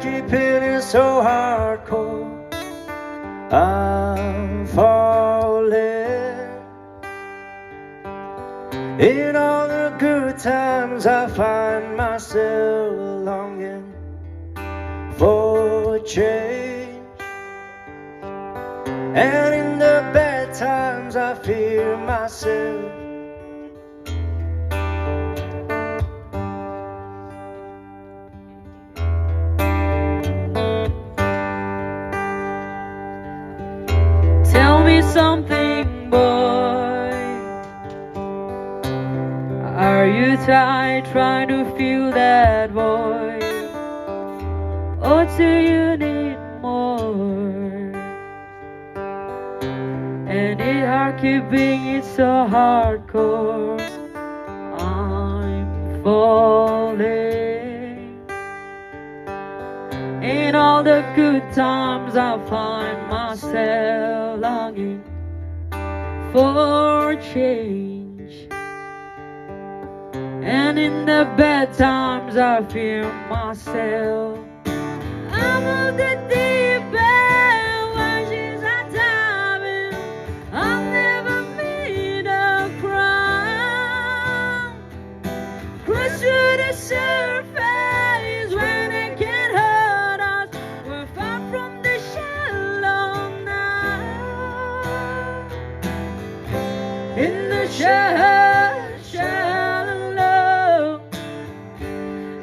keep hitting so hardcore. I'm falling. In all the good times I find myself longing for change, and in the bad times I fear myself. Tell me something, boy. Are you tired trying to fill that void? Or do you need more? And it hard keeping it so hardcore. I'm falling. In all the good times I find myself longing for change, and in the bad times I fear myself. I'm on the deep end when she's not diving. I'll never meet a crowd. Cruise to the surface when it can't hurt us. We're far from the shallow now. In the shallow,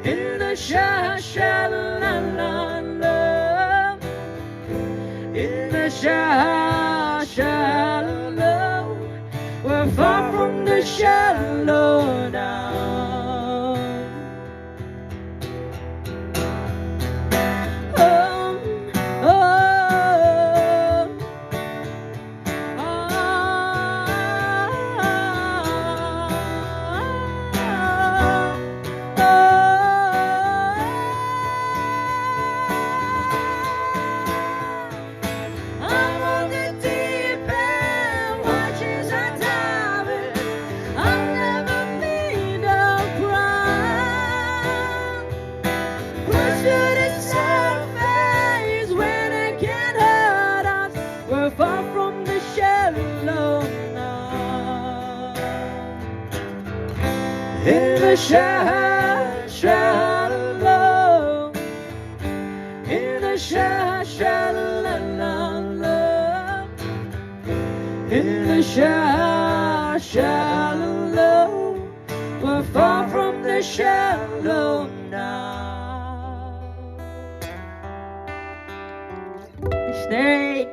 in the shallow, in the shallow, we're far from the shallow now. Oh, oh, I'm on the deep end, watches are diving. I'll never meet a crowd. Close to the surface when it can't hurt us. We're far from the shallow now. In the shallow, in the shallow, in the shallow, we're far from the shallow now. Snake.